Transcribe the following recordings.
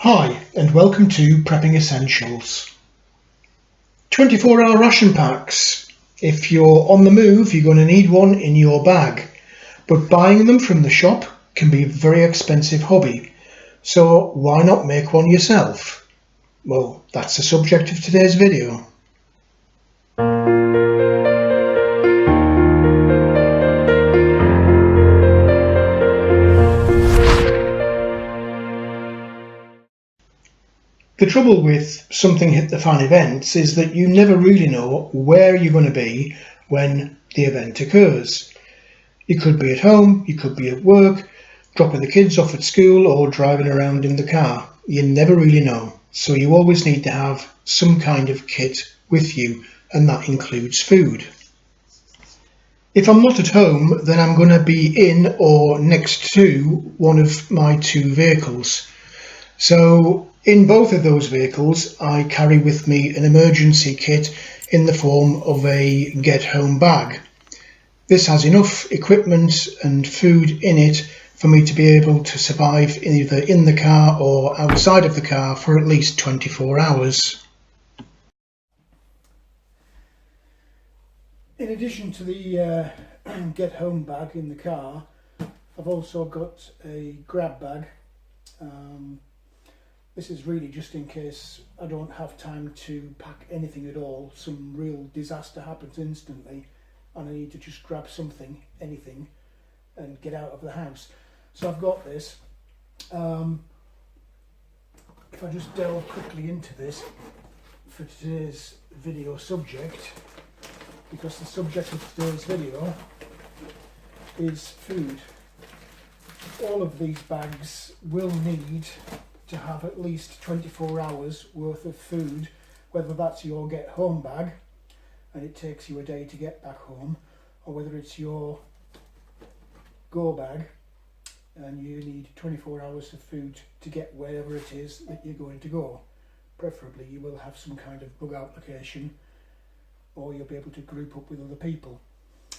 Hi, and welcome to Prepping Essentials. 24-hour ration packs. If you're on the move, you're going to need one in your bag. But buying them from the shop can be a very expensive hobby. So why not make one yourself? Well, that's the subject of today's video. The trouble with something hit the fan events is that you never really know where you're going to be when the event occurs. You could be at home, you could be at work, dropping the kids off at school or driving around in the car. You never really know. So you always need to have some kind of kit with you, and that includes food. If I'm not at home, then I'm going to be in or next to one of my two vehicles. So in both of those vehicles, I carry with me an emergency kit in the form of a get-home bag. This has enough equipment and food in it for me to be able to survive either in the car or outside of the car for at least 24 hours. In addition to the get-home bag in the car, I've also got a grab bag. This is really just in case I don't have time to pack anything at all. Some real disaster happens instantly and I need to just grab something, anything, and get out of the house. So I've got this. If I just delve quickly into this for today's video subject, because the subject of today's video is food. All of these bags will need to have at least 24 hours worth of food, whether that's your get home bag and it takes you a day to get back home, or whether it's your go bag and you need 24 hours of food to get wherever it is that you're going to go. Preferably you will have some kind of bug out location, or you'll be able to group up with other people.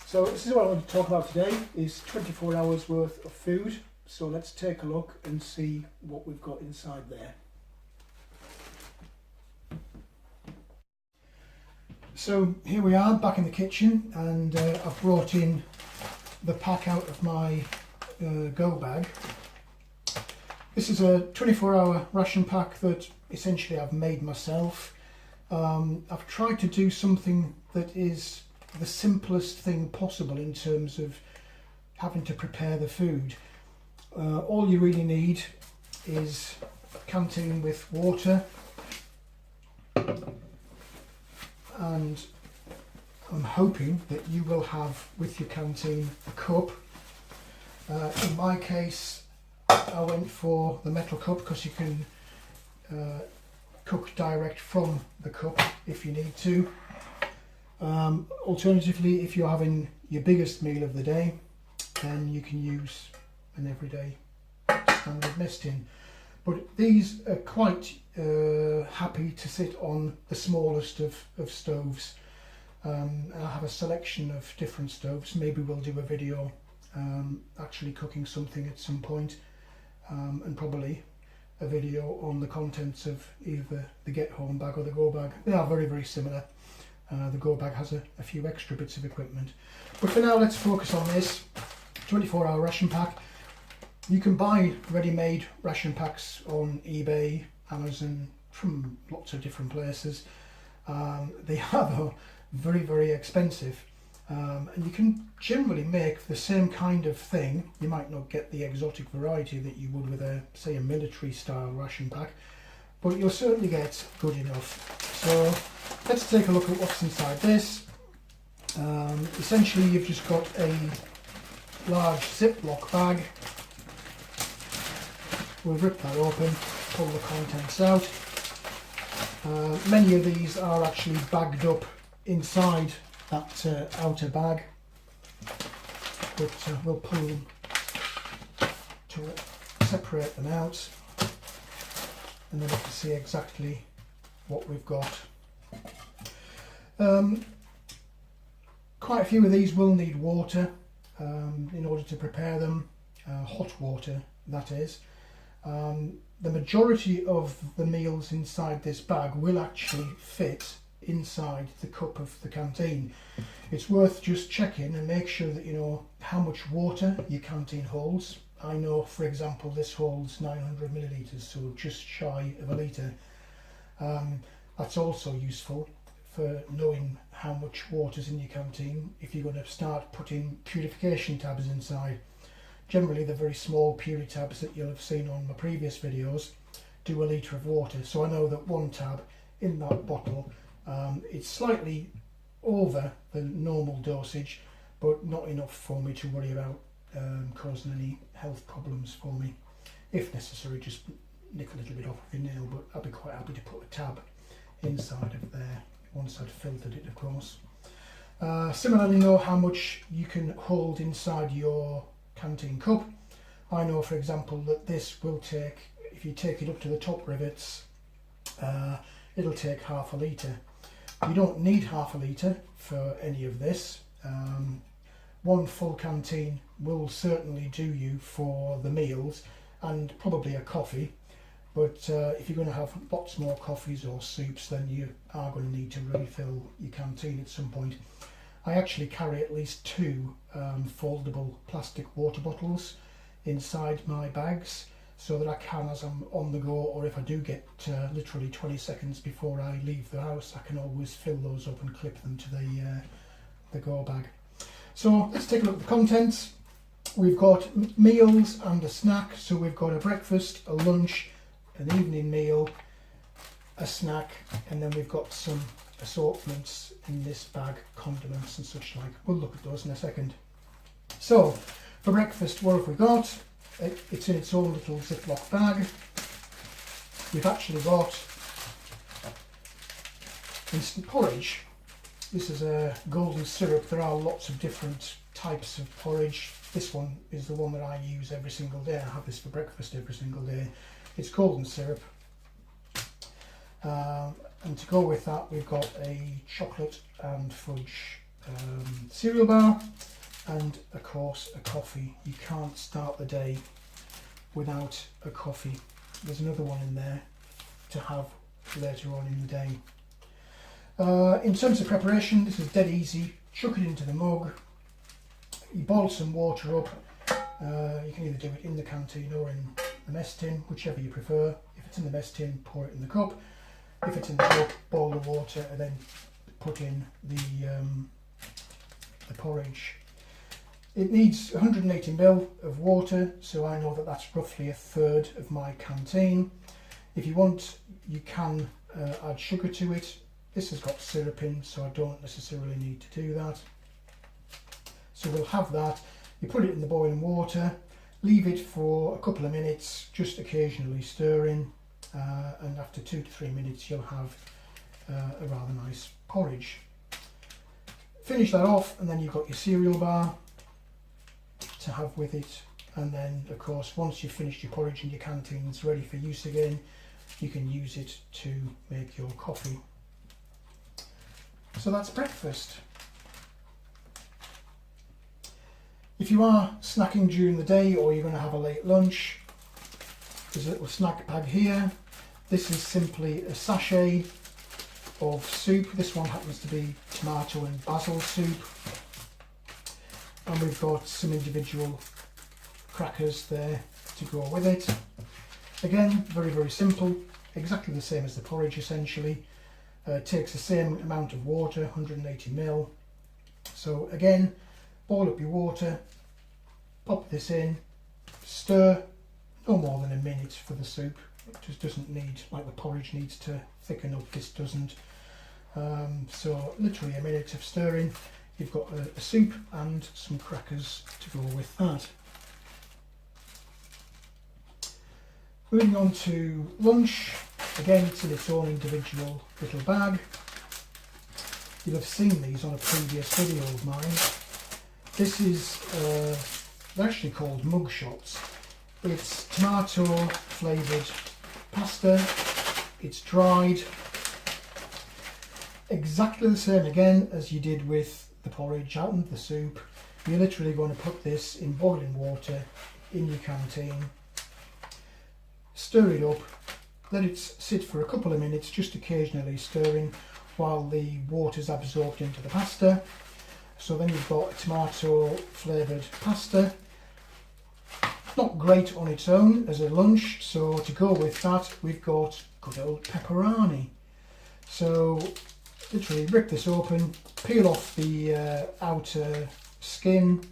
So this is what I want to talk about today, is 24 hours worth of food. So let's take a look and see what we've got inside there. So here we are back in the kitchen, and I've brought in the pack out of my go bag. This is a 24-hour ration pack that essentially I've made myself. I've tried to do something that is the simplest thing possible in terms of having to prepare the food. All you really need is a canteen with water, and I'm hoping that you will have with your canteen a cup. In my case, I went for the metal cup because you can cook direct from the cup if you need to. Alternatively, if you're having your biggest meal of the day, then you can use an everyday standard mess tin. But these are quite happy to sit on the smallest of stoves. I have a selection of different stoves. Maybe we'll do a video actually cooking something at some point, and probably a video on the contents of either the get home bag or the go bag. They are very, very similar. The go bag has a few extra bits of equipment. But for now, let's focus on this 24-hour ration pack. You can buy ready-made ration packs on eBay, Amazon, from lots of different places. They are though very, very expensive, and you can generally make the same kind of thing. You might not get the exotic variety that you would with a, say, a military style ration pack, but you'll certainly get good enough. So let's take a look at what's inside this. Essentially you've just got a large Ziploc bag. We'll rip that open, pull the contents out. Many of these are actually bagged up inside that outer bag, but we'll pull them to separate them out, and then we can see exactly what we've got. Quite a few of these will need water in order to prepare them, hot water that is. The majority of the meals inside this bag will actually fit inside the cup of the canteen. It's worth just checking and make sure that you know how much water your canteen holds. I know, for example, this holds 900 millilitres, so just shy of a litre. That's also useful for knowing how much water's in your canteen if you're going to start putting purification tabs inside. Generally, the very small puri tabs that you'll have seen on my previous videos do a litre of water. So I know that one tab in that bottle, it's slightly over the normal dosage, but not enough for me to worry about causing any health problems for me. If necessary, just nick a little bit off of your nail, but I'd be quite happy to put a tab inside of there once I'd filtered it, of course. Similarly, know how much you can hold inside your canteen cup. I know, for example, that this will take, if you take it up to the top rivets, it'll take half a litre. You don't need half a litre for any of this. One full canteen will certainly do you for the meals and probably a coffee, but if you're going to have lots more coffees or soups, then you are going to need to refill your canteen at some point. I actually carry at least 2 foldable plastic water bottles inside my bags, so that I can, as I'm on the go, or if I do get literally 20 seconds before I leave the house, I can always fill those up and clip them to the go bag. So let's take a look at the contents. We've got meals and a snack, so we've got a breakfast, a lunch, an evening meal, a snack, and then we've got some assortments in this bag, condiments and such like. We'll look at those in a second. So for breakfast, what have we got? It's in its own little Ziploc bag. We've actually got instant porridge. This is a golden syrup. There are lots of different types of porridge. This one is the one that I use every single day. I have this for breakfast every single day. It's golden syrup. And to go with that, we've got a chocolate and fudge cereal bar, and of course a coffee. You can't start the day without a coffee. There's another one in there to have later on in the day. In terms of preparation, this is dead easy. Chuck it into the mug. You boil some water up. You can either do it in the canteen or in the mess tin, whichever you prefer. If it's in the mess tin, pour it in the cup. If it's in the cup, boil the water and then put in the porridge. It needs 180 ml of water, so I know that that's roughly 1/3 of my canteen. If you want, you can add sugar to it. This has got syrup in, so I don't necessarily need to do that. So we'll have that. You put it in the boiling water, leave it for a couple of minutes, just occasionally stirring, and after 2 to 3 minutes you'll have a rather nice porridge. Finish that off, and then you've got your cereal bar to have with it, and then of course once you've finished your porridge and your canteen's ready for use again, you can use it to make your coffee. So that's breakfast. If you are snacking during the day or you're going to have a late lunch, there's a little snack bag here. This is simply a sachet of soup. This one happens to be tomato and basil soup. And we've got some individual crackers there to go with it. Again, very, very simple. Exactly the same as the porridge essentially. Takes the same amount of water, 180 ml. So again, boil up your water, pop this in, stir, no more than a minute for the soup. It just doesn't need, like the porridge needs to thicken up, this doesn't. So literally a minute of stirring, you've got a soup and some crackers to go with that. Moving on to lunch, again it's in its own individual little bag. You'll have seen these on a previous video of mine. This is they're actually called mug shots. It's tomato flavoured pasta, it's dried, exactly the same again as you did with the porridge and the soup. You're literally going to put this in boiling water in your canteen, stir it up, let it sit for a couple of minutes, just occasionally stirring while the water's absorbed into the pasta. So then you've got a tomato flavoured pasta. Not great on its own as a lunch, so to go with that we've got good old pepperoni. So literally rip this open, peel off the outer skin,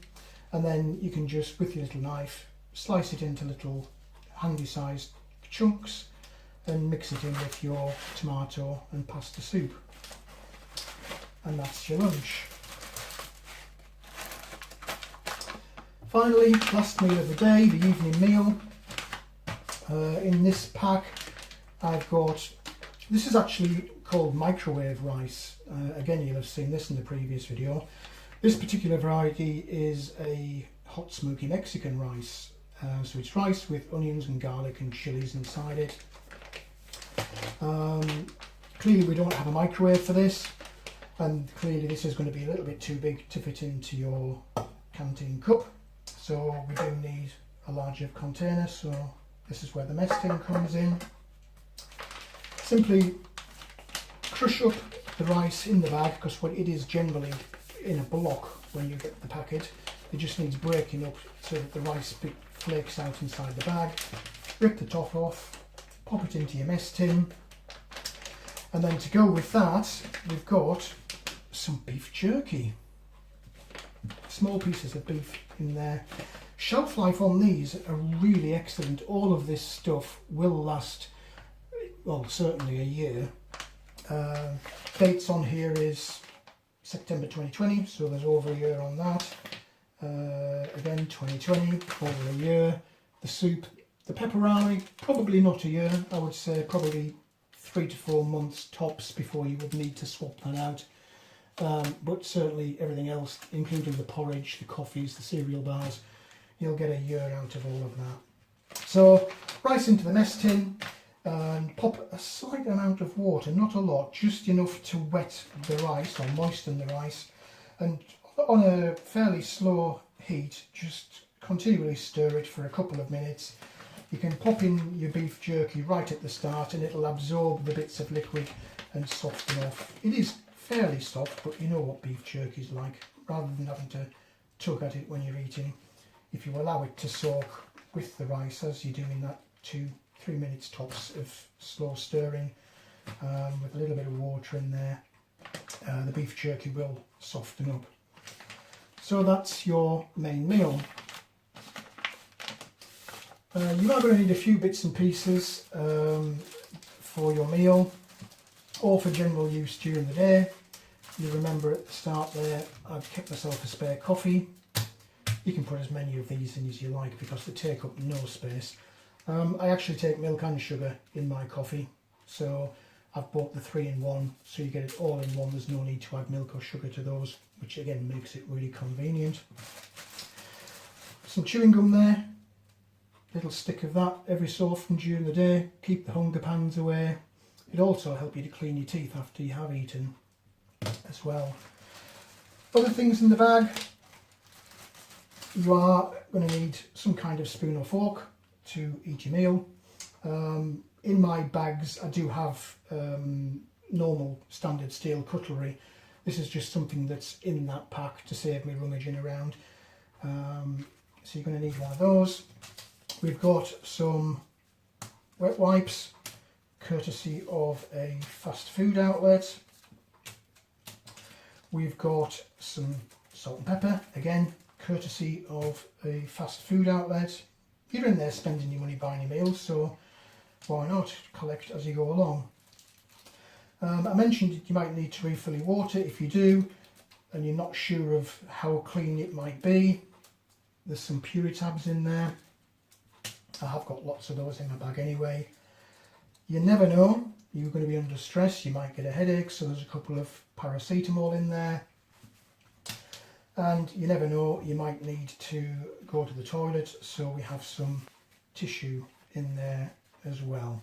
and then you can just, with your little knife, slice it into little handy sized chunks and mix it in with your tomato and pasta soup. And that's your lunch. Finally, last meal of the day, the evening meal. In this pack I've got, this is actually called microwave rice. Again, you'll have seen this in the previous video. This particular variety is a hot smoky Mexican rice. So it's rice with onions and garlic and chilies inside it. Clearly we don't have a microwave for this, and clearly this is going to be a little bit too big to fit into your canteen cup. So we do need a larger container, so this is where the mess tin comes in. Simply crush up the rice in the bag, because what it is generally in a block when you get the packet. It just needs breaking up so that the rice flakes out inside the bag. Rip the top off, pop it into your mess tin, and then to go with that we've got some beef jerky. Small pieces of beef in there. Shelf life on these are really excellent. All of this stuff will last, well, certainly a year. Dates on here is September 2020, so there's over a year on that. Again 2020, over a year. The soup, the pepperoni, probably not a year. I would say probably 3 to 4 months tops before you would need to swap that out. But certainly everything else, including the porridge, the coffees, the cereal bars, you'll get a year out of all of that. So rice into the mess tin and pop a slight amount of water, not a lot, just enough to wet the rice or moisten the rice, and on a fairly slow heat just continually stir it for a couple of minutes. You can pop in your beef jerky right at the start and it'll absorb the bits of liquid and soften off. It is fairly soft, but you know what beef jerky is like. Rather than having to tug at it when you're eating, if you allow it to soak with the rice, as you do in that 2-3 minutes tops of slow stirring, with a little bit of water in there, the beef jerky will soften up. So that's your main meal. You are going to need a few bits and pieces for your meal, or for general use during the day. You remember at the start there, I've kept myself a spare coffee. You can put as many of these in as you like because they take up no space. I actually take milk and sugar in my coffee, so I've bought the 3-in-1, so you get it all in one. There's no need to add milk or sugar to those, which again makes it really convenient. Some chewing gum there, little stick of that every so often during the day, keep the hunger pangs away. It'll also help you to clean your teeth after you have eaten as well. Other things in the bag, you are going to need some kind of spoon or fork to eat your meal. In my bags I do have normal standard steel cutlery. This is just something that's in that pack to save me rummaging around. So you're going to need one of those. We've got some wet wipes, courtesy of a fast food outlet. We've got some salt and pepper, again courtesy of a fast food outlet. You're in there spending your money buying your meals, so why not collect as you go along. I mentioned you might need to refill your water. If you do and you're not sure of how clean it might be, there's some Puritabs in there. I have got lots of those in my bag anyway. You never know, you're going to be under stress, you might get a headache, so there's a couple of paracetamol in there. And you never know, you might need to go to the toilet, so we have some tissue in there as well.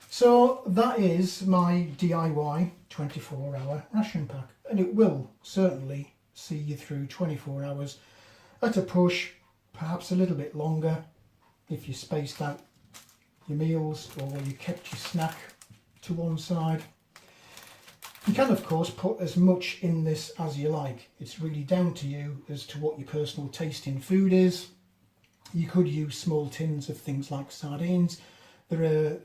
So that is my DIY 24-hour ration pack, and it will certainly see you through 24 hours at a push, perhaps a little bit longer. if you spaced out your meals or you kept your snack to one side. You can of course put as much in this as you like. It's really down to you as to what your personal taste in food is. You could use small tins of things like sardines. There are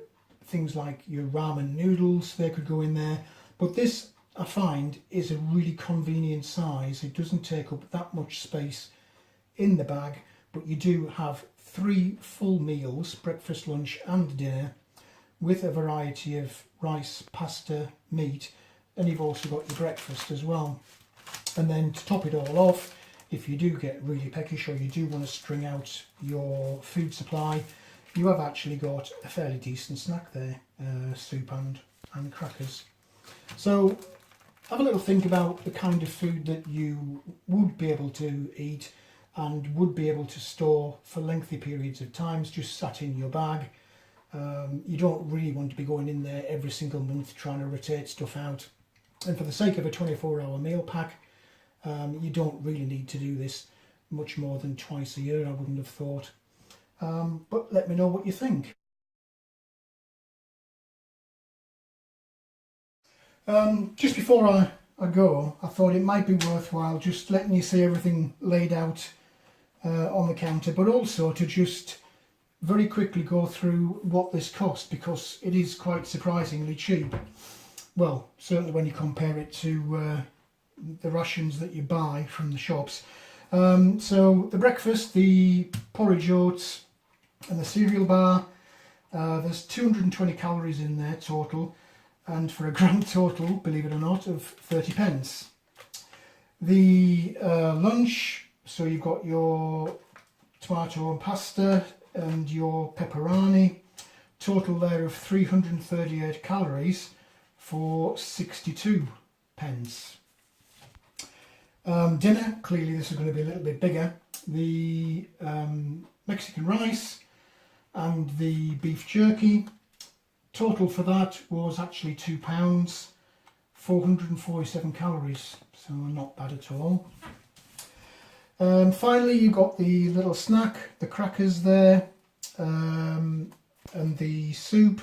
things like your ramen noodles, they could go in there. But this, I find, is a really convenient size. It doesn't take up that much space in the bag, but you do have 3 full meals, breakfast, lunch and dinner, with a variety of rice, pasta, meat, and you've also got your breakfast as well. And then to top it all off, if you do get really peckish or you do want to string out your food supply, you have actually got a fairly decent snack there, soup and crackers. So have a little think about the kind of food that you would be able to eat and would be able to store for lengthy periods of times, just sat in your bag. You don't really want to be going in there every single month trying to rotate stuff out. And for the sake of a 24-hour meal pack, you don't really need to do this much more than twice a year, I wouldn't have thought. But let me know what you think. Just before I go, I thought it might be worthwhile just letting you see everything laid out on the counter, but also to just very quickly go through what this cost, because it is quite surprisingly cheap. Well, certainly when you compare it to the rations that you buy from the shops. So the breakfast, the porridge oats and the cereal bar, there's 220 calories in there total, and for a grand total, believe it or not, of 30 pence. The lunch, so you've got your tomato and pasta and your pepperoni, total there of 338 calories for 62 pence. Dinner, clearly this is going to be a little bit bigger. The Mexican rice and the beef jerky, total for that was actually £2, 447 calories, so not bad at all. Finally, you got the little snack, the crackers there, and the soup,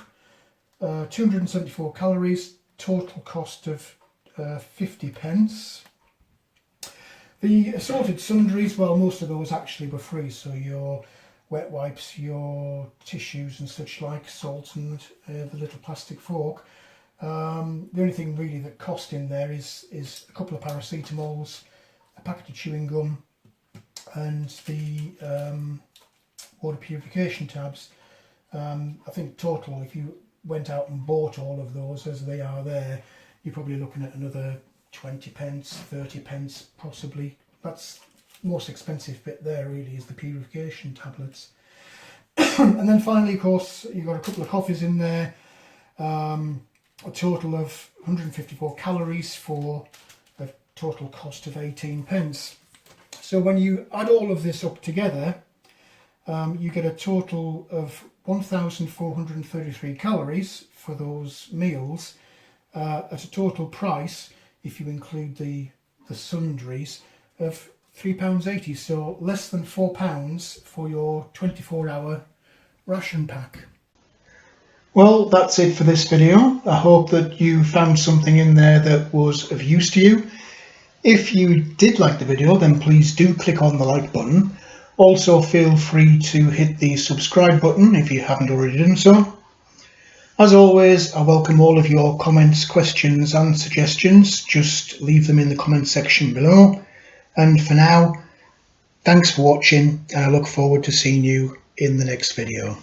274 calories, total cost of 50 pence. The assorted sundries, well, most of those actually were free, so your wet wipes, your tissues and such like, salt and the little plastic fork. The only thing really that cost in there is a couple of paracetamols, a packet of chewing gum and the water purification tabs. I think total, if you went out and bought all of those as they are there, you're probably looking at another 20 pence, 30 pence possibly. That's the most expensive bit there really, is the purification tablets. And then finally, of course, you've got a couple of coffees in there, a total of 154 calories for a total cost of 18 pence. So when you add all of this up together, you get a total of 1,433 calories for those meals, at a total price, if you include the sundries, of £3.80, so less than £4 for your 24-hour ration pack. Well, that's it for this video. I hope that you found something in there that was of use to you. If you did like the video, then please do click on the like button. Also feel free to hit the subscribe button if you haven't already done so. As always, I welcome all of your comments, questions and suggestions. Just leave them in the comment section below. And for now, thanks for watching, and I look forward to seeing you in the next video.